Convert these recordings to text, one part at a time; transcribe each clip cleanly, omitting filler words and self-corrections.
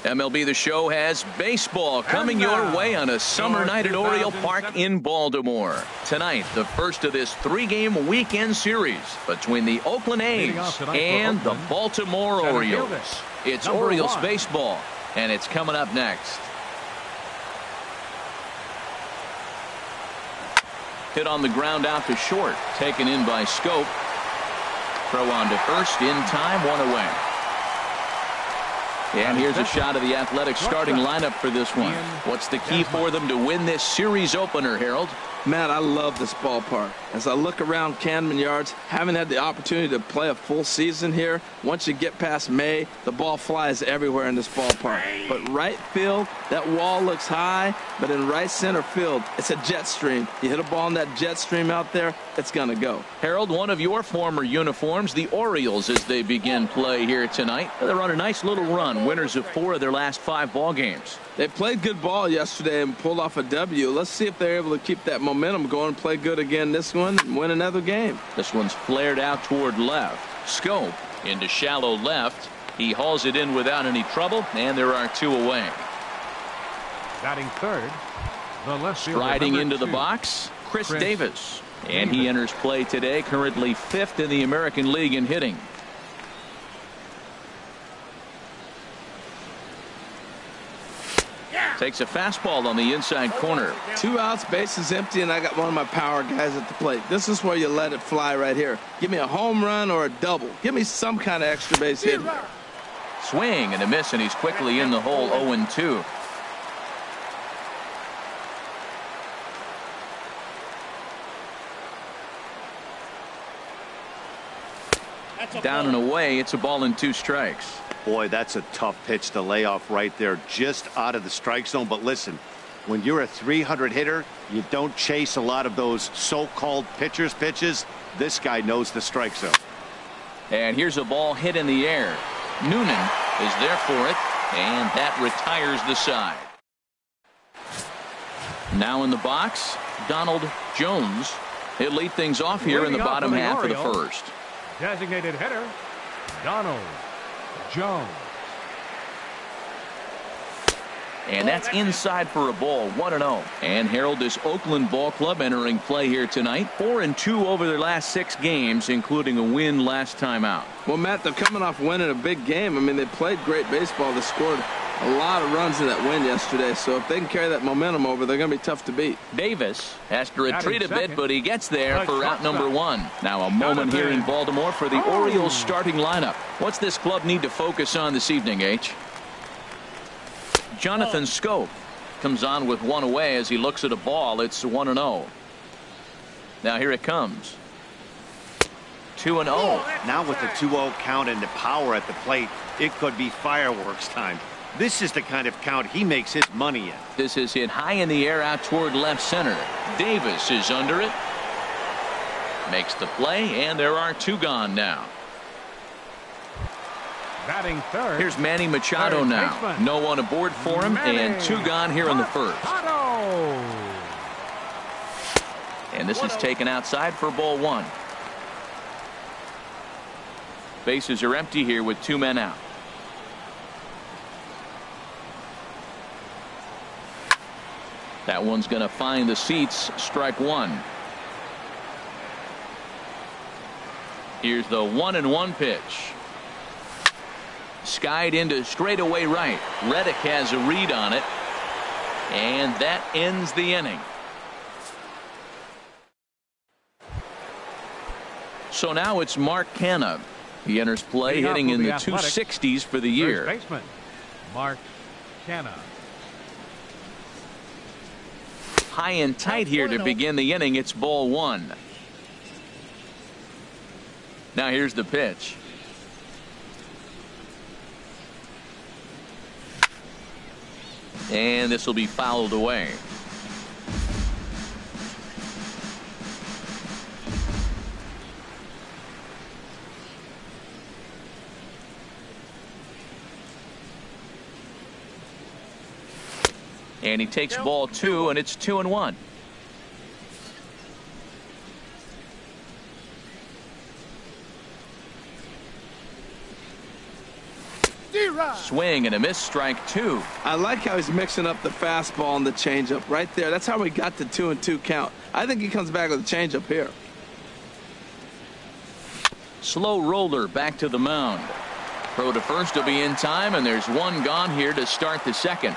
MLB The Show has baseball coming your way on a summer night at Oriole Park in Baltimore. Tonight, the first of this three-game weekend series between the Oakland A's and the Baltimore Orioles. It's Orioles baseball, and it's coming up next. Hit on the ground out to short, taken in by Scope. Throw on to first, in time, one away. And here's a shot of the Athletics starting lineup for this one. What's the key for them to win this series opener, Harold? Matt, I love this ballpark. As I look around Camden Yards, having had the opportunity to play a full season here, once you get past May, the ball flies everywhere in this ballpark. But right field, that wall looks high, but in right center field, it's a jet stream. You hit a ball in that jet stream out there, it's going to go. Harold, one of your former uniforms, the Orioles, as they begin play here tonight. They're on a nice little run, winners of 4 of their last 5 ball games. They played good ball yesterday and pulled off a W. Let's see if they're able to keep that momentum going and play good again this one and win another game. This one's flared out toward left. Scope into shallow left. He hauls it in without any trouble, and there are 2 away. Batting third, the left fielder, striding into the #2, box, Chris Davis. And he enters play today, currently 5th in the American League in hitting. Takes a fastball on the inside corner. 2 outs, bases empty, and I got one of my power guys at the plate. This is where you let it fly right here. Give me a home run or a double. Give me some kind of extra base hit. Swing and a miss, and he's quickly in the hole, 0-2. Down and away, it's a ball and 2 strikes. Boy, that's a tough pitch to lay off right there, just out of the strike zone. But listen, when you're a 300 hitter, you don't chase a lot of those so-called pitcher's pitches. This guy knows the strike zone. And here's a ball hit in the air. Noonan is there for it, and that retires the side. Now in the box, Donald Jones. He'll lead things off here in the bottom half of the first. Designated hitter, Donald Jones. And that's inside for a ball, 1-0. And Harold, this Oakland ball club entering play here tonight, 4-2 over their last 6 games, including a win last time out. Well, Matt, they're coming off winning a big game. I mean, they played great baseball. They scored a lot of runs in that win yesterday. So if they can carry that momentum over, they're going to be tough to beat. Davis has to retreat a bit, but he gets there for out number 1. Now a moment here in Baltimore for the Orioles starting lineup. What's this club need to focus on this evening, H? Jonathan Scope comes on with 1 away as he looks at a ball. It's 1-0. Now here it comes. 2-0. Now with the 2-0 count and the power at the plate, it could be fireworks time. This is the kind of count he makes his money in. This is hit high in the air out toward left center. Davis is under it. Makes the play, and there are 2 gone now. Batting third. Here's Manny Machado now. No one aboard for him, and 2 gone here in the first. And this is taken outside for ball 1. Bases are empty here with 2 men out. That one's going to find the seats. Strike 1. Here's the 1-1 pitch. Skied into straightaway right. Reddick has a read on it, and that ends the inning. So now it's Mark Canha. He enters play, hitting in the 260s for the year. First baseman, Mark Canha. High and tight here to begin the inning. It's ball 1. Now here's the pitch. And this will be fouled away. And he takes ball 2, and it's 2-1. Swing and a miss, strike 2. I like how he's mixing up the fastball and the changeup right there. That's how we got the 2-2 count. I think he comes back with a changeup here. Slow roller back to the mound. Throw to first will be in time, and there's one gone here to start the second.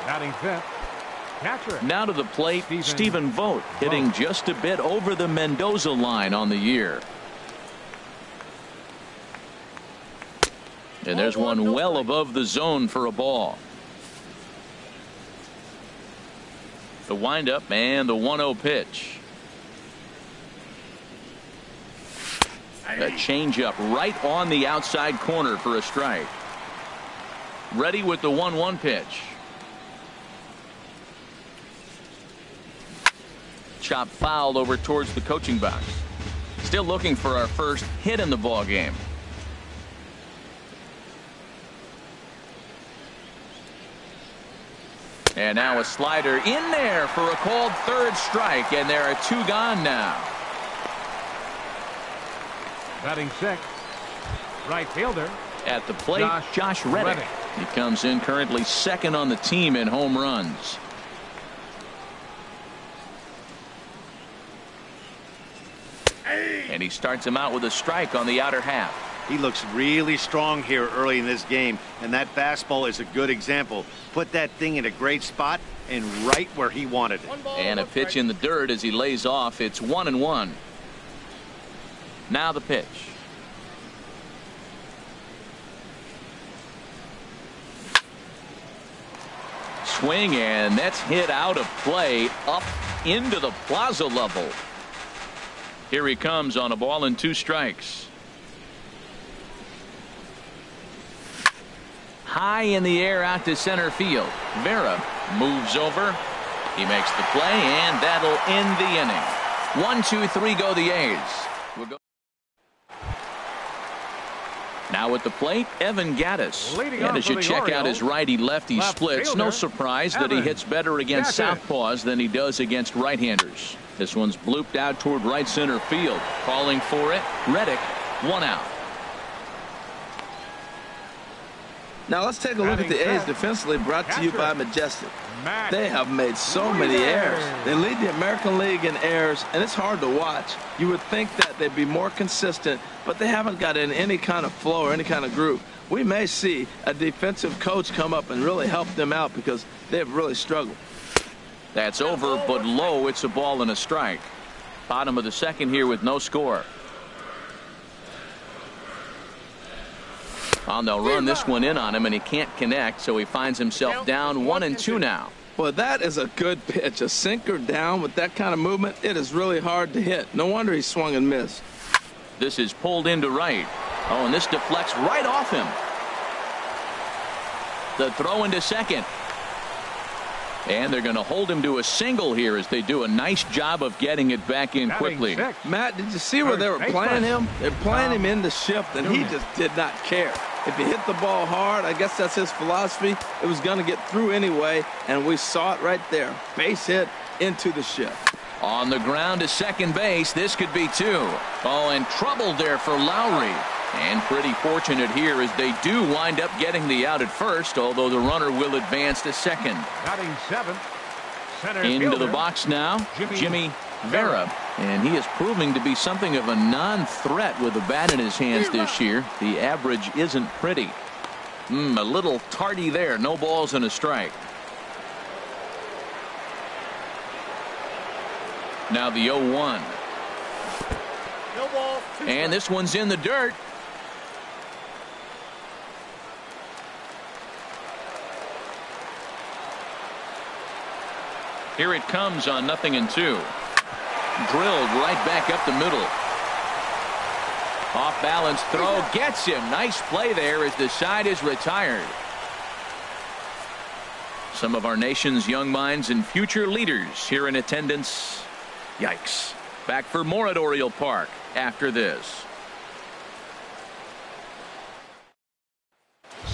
Batting fifth, catcher. Now to the plate, Stephen Vogt, hitting just a bit over the Mendoza line on the year. And there's one well above the zone for a ball. The windup and the 1-0 pitch. A changeup right on the outside corner for a strike. Ready with the 1-1 pitch. Chop fouled over towards the coaching box. Still looking for our first hit in the ball game. And now a slider in there for a called third strike, and there are 2 gone now. Batting sixth, right fielder. At the plate, Josh Reddick. He comes in currently second on the team in home runs. And he starts him out with a strike on the outer half. He looks really strong here early in this game, and that fastball is a good example. Put that thing in a great spot and right where he wanted it. And a pitch in the dirt as he lays off. It's 1-1. Now the pitch. Swing, and that's hit out of play up into the plaza level. Here he comes on a ball and 2 strikes. High in the air out to center field. Vera moves over. He makes the play, and that'll end the inning. 1, 2, 3 go the A's. We'll go. Now at the plate, Evan Gattis. And as you check out his righty-lefty splits, no surprise that he hits better against southpaws than he does against right-handers. This one's blooped out toward right center field. Calling for it, Reddick, 1 out. Now let's take a look at the A's defensively, brought to you by Majestic. They have made so many errors. They lead the American League in errors, and it's hard to watch. You would think that they'd be more consistent, but they haven't got in any kind of flow or any kind of groove. We may see a defensive coach come up and really help them out because they've really struggled. That's over, but low. It's a ball and a strike. Bottom of the second here with no score. Oh, they'll run this one in on him, and he can't connect, so he finds himself down 1-2 now. Well, that is a good pitch. A sinker down with that kind of movement, it is really hard to hit. No wonder he swung and missed. This is pulled into right. Oh, and this deflects right off him. The throw into second. And they're going to hold him to a single here as they do a nice job of getting it back in quickly. Matt, did you see where they were playing him? They're playing him in the shift, and he just did not care. If he hit the ball hard, I guess that's his philosophy. It was going to get through anyway, and we saw it right there. Base hit into the shift. On the ground to second base. This could be 2. Oh, and trouble there for Lowry. And pretty fortunate here as they do wind up getting the out at first, although the runner will advance to second. Batting seventh, center into fielder, the box now, Jimmy Vera. And he is proving to be something of a non-threat with the bat in his hands this year. The average isn't pretty. A little tardy there. No balls and a strike. Now the 0-1. And this one's in the dirt. Here it comes on 0-2. Drilled right back up the middle. Off balance throw gets him. Nice play there as the side is retired. Some of our nation's young minds and future leaders here in attendance. Yikes. Back for more at Oriole Park after this.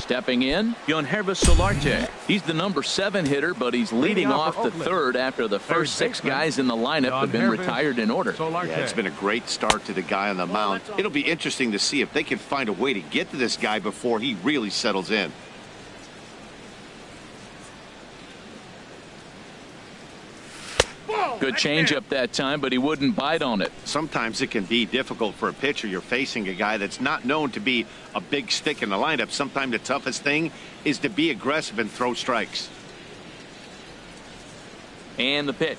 Stepping in, Solarte. He's the number 7 hitter, but he's leading off the third after the first 6 guys in the lineup have been retired in order. Yeah, it's been a great start to the guy on the mound. It'll be interesting to see if they can find a way to get to this guy before he really settles in. Good changeup that time, but he wouldn't bite on it. Sometimes it can be difficult for a pitcher. You're facing a guy that's not known to be a big stick in the lineup. Sometimes the toughest thing is to be aggressive and throw strikes. And the pitch.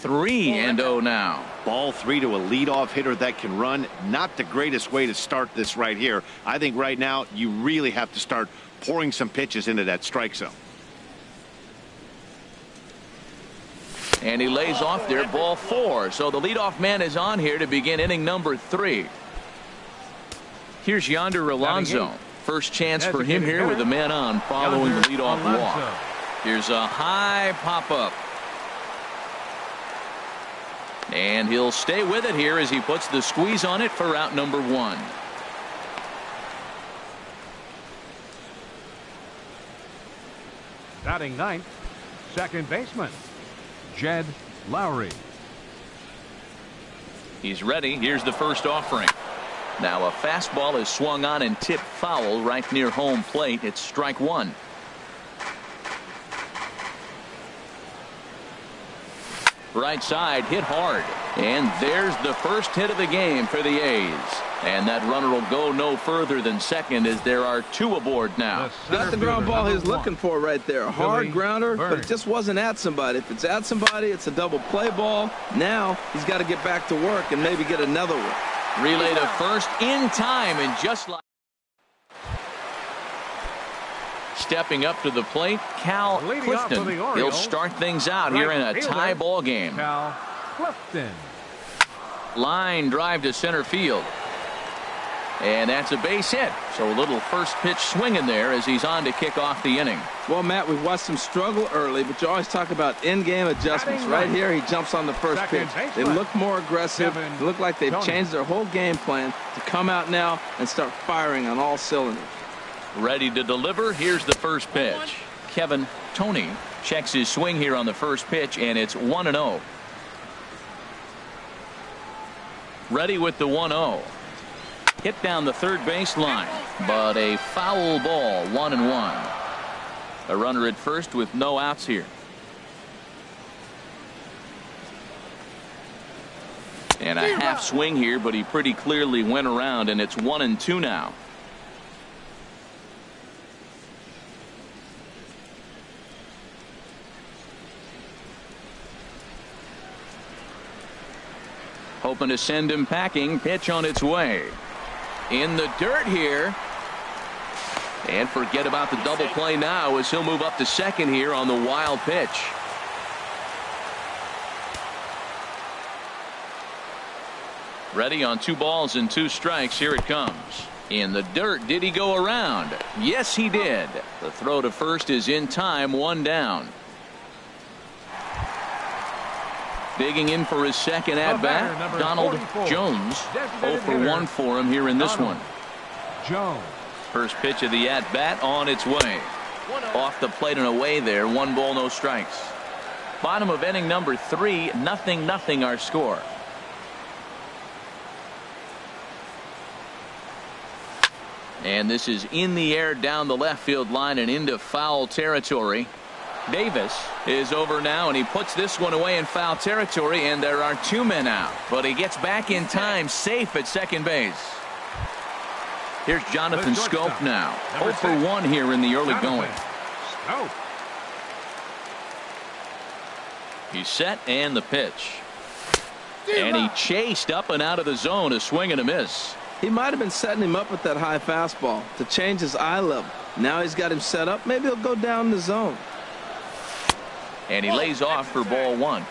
3-0 now. Ball 3 to a leadoff hitter that can run. Not the greatest way to start this right here. I think right now you really have to start pouring some pitches into that strike zone. And he lays off there, ball 4. So the leadoff man is on here to begin inning number 3. Here's Yonder Alonso. First chance for him here with a man on following the leadoff walk. Here's a high pop-up. And he'll stay with it here as he puts the squeeze on it for out number 1. Batting 9th, second baseman, Jed Lowry. He's ready. Here's the first offering. Now a fastball is swung on and tipped foul right near home plate. It's strike 1. Right side hit hard. And there's the first hit of the game for the A's. And that runner will go no further than second as there are 2 aboard now. Got the ground ball he's looking for right there. Hard grounder, but it just wasn't at somebody. If it's at somebody, it's a double play ball. Now he's got to get back to work and maybe get another one. Relay to first in time, and just like stepping up to the plate, Cal Clifton. He'll start things out here in a tie ball game. Cal Clifton. Line drive to center field. And that's a base hit. So a little first pitch swing in there as he's on to kick off the inning. Well, Matt, we've watched him struggle early, but you always talk about in-game adjustments. Right here, he jumps on the first pitch. They look more aggressive. They look like they've changed their whole game plan to come out now and start firing on all cylinders. Ready to deliver. Here's the first pitch. Kevin Toney checks his swing here on the first pitch, and it's 1-0. Ready with the 1-0. Hit down the third baseline, but a foul ball, 1-1. A runner at first with no outs here. And a half swing here, but he pretty clearly went around, and it's 1-2 now. Hoping to send him packing. Pitch on its way. In the dirt here. And forget about the double play now as he'll move up to second here on the wild pitch. Ready on 2 balls and 2 strikes. Here it comes. In the dirt. Did he go around? Yes, he did. The throw to first is in time. 1 down. Digging in for his second at-bat, Donald Jones. 0 for 1 for him here in this one. Jones. First pitch of the at-bat on its way. Off the plate and away there. 1 ball, no strikes. Bottom of inning number 3, 0-0 our score. And this is in the air down the left field line and into foul territory. Davis is over now, and he puts this one away in foul territory, and there are 2 men out. But he gets back in time, safe at second base. Here's Jonathan Scope now. 0 for 1 here in the early going. He's set, and the pitch. And he chased up and out of the zone, a swing and a miss. He might have been setting him up with that high fastball to change his eye level. Now he's got him set up. Maybe he'll go down the zone. And he lays off for ball 1.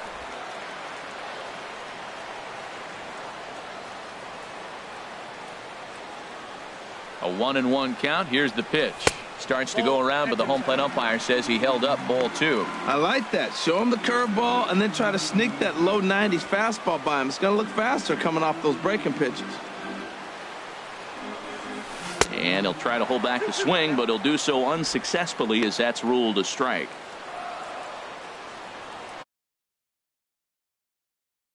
A 1-1 count. Here's the pitch. Starts to go around, but the home plate umpire says he held up ball 2. I like that. Show him the curveball and then try to sneak that low 90s fastball by him. It's going to look faster coming off those breaking pitches. And he'll try to hold back the swing, but he'll do so unsuccessfully as that's ruled a strike.